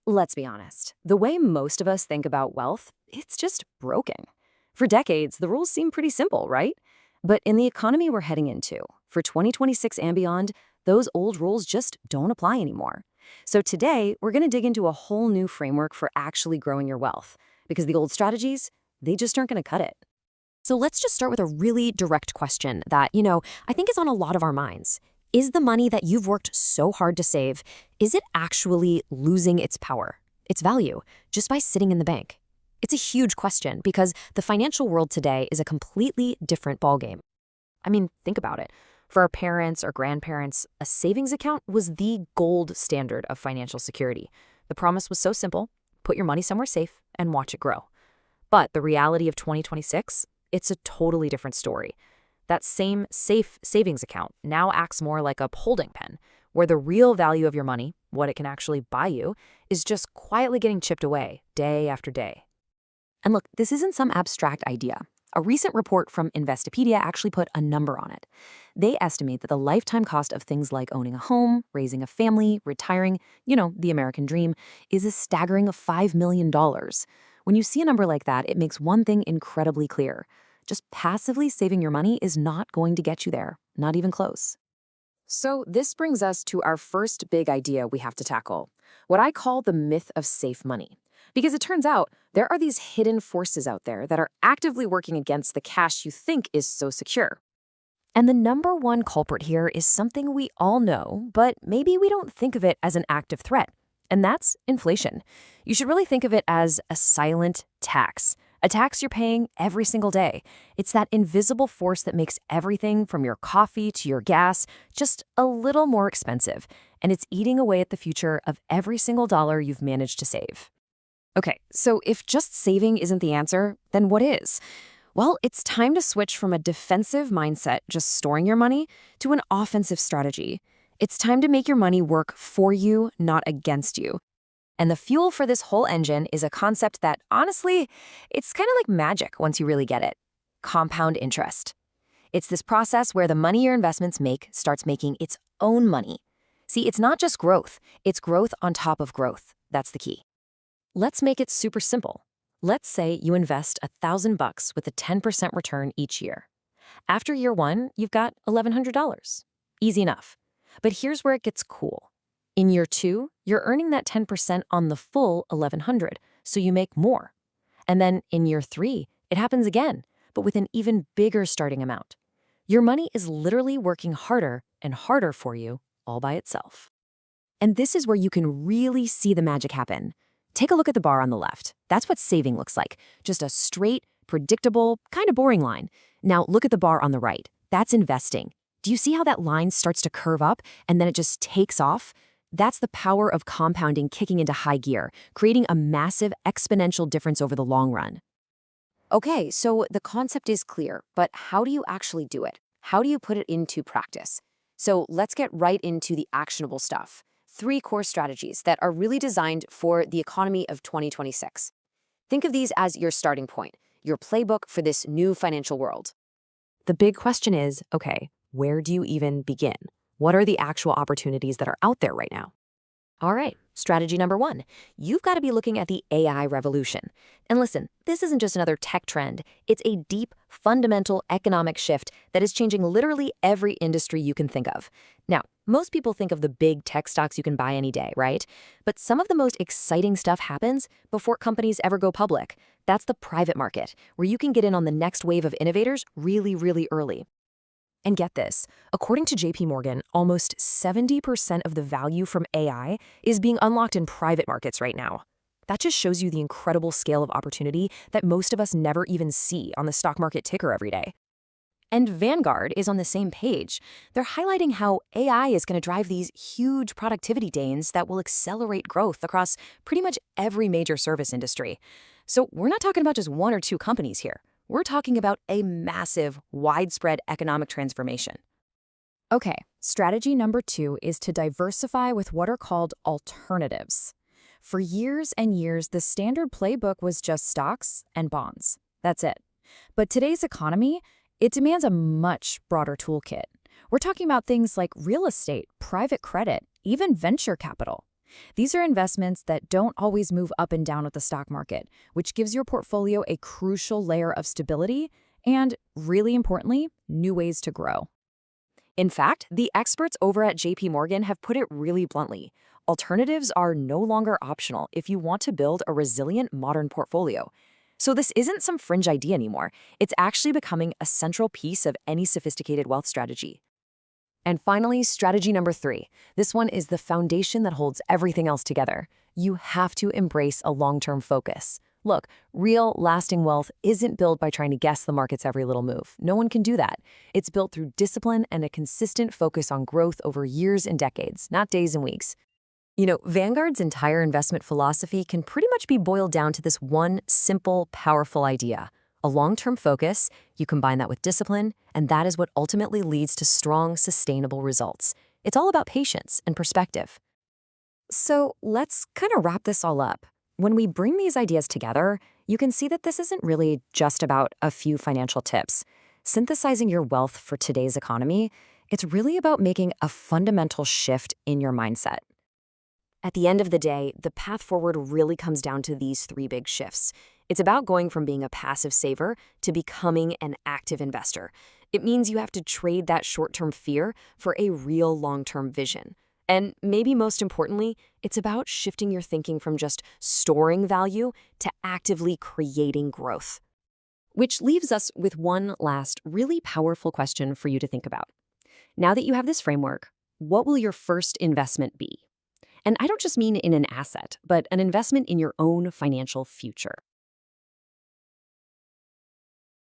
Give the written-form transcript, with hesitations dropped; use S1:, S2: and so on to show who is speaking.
S1: Let's be honest, the way most of us think about wealth, it's just broken. For decades, the rules seem pretty simple, right? But in the economy we're heading into, for 2026 and beyond, those old rules just don't apply anymore. So today, we're going to dig into a whole new framework for actually growing your wealth, because the old strategies, they just aren't going to cut it.
S2: So let's just start with a really direct question that, I think is on a lot of our minds. Is the money that you've worked so hard to save, is it actually losing its power, its value, just by sitting in the bank? It's a huge question because the financial world today is a completely different ballgame. I mean, think about it. For our parents or grandparents, a savings account was the gold standard of financial security. The promise was so simple: put your money somewhere safe and watch it grow. But the reality of 2026, it's a totally different story. That same safe savings account now acts more like a holding pen, where the real value of your money, what it can actually buy you, is just quietly getting chipped away day after day.
S1: And look, this isn't some abstract idea. A recent report from Investopedia actually put a number on it. They estimate that the lifetime cost of things like owning a home, raising a family, retiring, the American dream, is a staggering $5 million. When you see a number like that, it makes one thing incredibly clear. Just passively saving your money is not going to get you there, not even close. So this brings us to our first big idea we have to tackle, what I call the myth of safe money. Because it turns out there are these hidden forces out there that are actively working against the cash you think is so secure.
S2: And the number one culprit here is something we all know, but maybe we don't think of it as an active threat, and that's inflation. You should really think of it as a silent tax. A tax you're paying every single day. It's that invisible force that makes everything from your coffee to your gas just a little more expensive, and it's eating away at the future of every single dollar you've managed to save.
S1: Okay, so if just saving isn't the answer, then what is? Well, it's time to switch from a defensive mindset, just storing your money, to an offensive strategy. It's time to make your money work for you, not against you. And the fuel for this whole engine is a concept that, honestly, it's kind of like magic once you really get it: compound interest. It's this process where the money your investments make starts making its own money. See, it's not just growth, it's growth on top of growth. That's the key. Let's make it super simple. Let's say you invest $1,000 with a 10% return each year. After year one, you've got $1,100. Easy enough. But here's where it gets cool. In year two, you're earning that 10% on the full $1,100, so you make more. And then in year three, it happens again, but with an even bigger starting amount. Your money is literally working harder and harder for you all by itself. And this is where you can really see the magic happen. Take a look at the bar on the left. That's what saving looks like. Just a straight, predictable, kind of boring line. Now look at the bar on the right. That's investing. Do you see how that line starts to curve up and then it just takes off? That's the power of compounding kicking into high gear, creating a massive exponential difference over the long run. Okay, so the concept is clear, but how do you actually do it? How do you put it into practice? So let's get right into the actionable stuff. 3 core strategies that are really designed for the economy of 2026. Think of these as your starting point, your playbook for this new financial world.
S2: The big question is, okay, where do you even begin? What are the actual opportunities that are out there right now? All right, strategy number 1. You've got to be looking at the AI revolution. And listen, this isn't just another tech trend. It's a deep, fundamental economic shift that is changing literally every industry you can think of. Now, most people think of the big tech stocks you can buy any day, right? But some of the most exciting stuff happens before companies ever go public. That's the private market, where you can get in on the next wave of innovators really, really early. And get this, according to JP Morgan, almost 70% of the value from AI is being unlocked in private markets right now. That just shows you the incredible scale of opportunity that most of us never even see on the stock market ticker every day. And Vanguard is on the same page. They're highlighting how AI is going to drive these huge productivity gains that will accelerate growth across pretty much every major service industry. So we're not talking about just 1 or 2 companies here. We're talking about a massive, widespread economic transformation. Okay, strategy number 2 is to diversify with what are called alternatives. For years and years, the standard playbook was just stocks and bonds. That's it. But today's economy, it demands a much broader toolkit. We're talking about things like real estate, private credit, even venture capital.
S3: These are investments that don't always move up and down with the stock market, which gives your portfolio a crucial layer of stability and, really importantly, new ways to grow.
S2: In fact, the experts over at JP Morgan have put it really bluntly. Alternatives are no longer optional if you want to build a resilient modern portfolio. So this isn't some fringe idea anymore. It's actually becoming a central piece of any sophisticated wealth strategy. And finally, strategy number 3. This one is the foundation that holds everything else together. You have to embrace a long-term focus. Look, real, lasting wealth isn't built by trying to guess the market's every little move. No one can do that. It's built through discipline and a consistent focus on growth over years and decades, not days and weeks. Vanguard's entire investment philosophy can pretty much be boiled down to this one simple, powerful idea. A long-term focus, you combine that with discipline, and that is what ultimately leads to strong, sustainable results. It's all about patience and perspective. So let's kind of wrap this all up. When we bring these ideas together, you can see that this isn't really just about a few financial tips. Synthesizing your wealth for today's economy, it's really about making a fundamental shift in your mindset. At the end of the day, the path forward really comes down to these 3 big shifts. It's about going from being a passive saver to becoming an active investor. It means you have to trade that short-term fear for a real long-term vision. And maybe most importantly, it's about shifting your thinking from just storing value to actively creating growth. Which leaves us with one last really powerful question for you to think about. Now that you have this framework, what will your first investment be? And I don't just mean in an asset, but an investment in your own financial future.